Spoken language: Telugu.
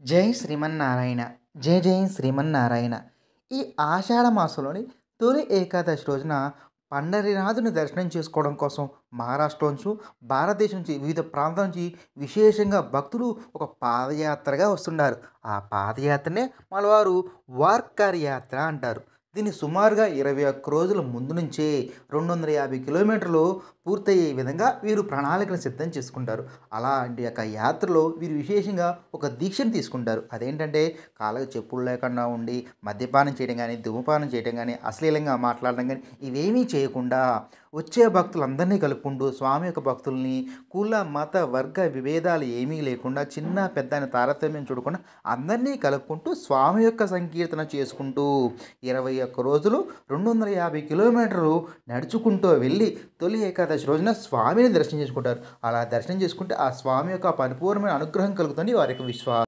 జై శ్రీమన్నారాయణ. జై జై శ్రీమన్నారాయణ. ఈ ఆషాఢ మాసంలోని తొలి ఏకాదశి రోజున పండరీనాథుని దర్శనం చేసుకోవడం కోసం మహారాష్ట్ర నుంచి, భారతదేశం నుంచి వివిధ ప్రాంతాల నుంచి విశేషంగా భక్తులు ఒక పాదయాత్రగా వస్తున్నారు. ఆ పాదయాత్రనే మలవారు వార్కరీ యాత్ర అంటారు. దీన్ని సుమారుగా 21 రోజుల ముందు నుంచే 250 కిలోమీటర్లు పూర్తయ్యే విధంగా వీరు ప్రణాళికను సిద్ధం చేసుకుంటారు. అలాంటి యొక్క యాత్రలో వీరు విశేషంగా ఒక దీక్షను తీసుకుంటారు. అదేంటంటే కాళ్ళకి చెప్పులు లేకుండా ఉండి మద్యపానం చేయడం గానీ, ధూమపానం చేయడం గానీ, అశ్లీలంగా మాట్లాడడం గానీ ఇవేమీ చేయకుండా వచ్చే భక్తులందరినీ కలుపుకుంటూ స్వామి యొక్క భక్తుల్ని కుల, మత, వర్గ విభేదాలు ఏమీ లేకుండా చిన్న, పెద్ద అని తారతమ్యం చూడకుండా అందరినీ కలుపుకుంటూ స్వామి యొక్క సంకీర్తన చేసుకుంటూ 21 రోజులు 250 కిలోమీటర్లు నడుచుకుంటూ వెళ్ళి తొలి ఏకాదశి రోజున స్వామిని దర్శనం చేసుకుంటారు. అలా దర్శనం చేసుకుంటే ఆ స్వామి యొక్క పరిపూర్ణమైన అనుగ్రహం కలుగుతుంది వారి యొక్క విశ్వాసం.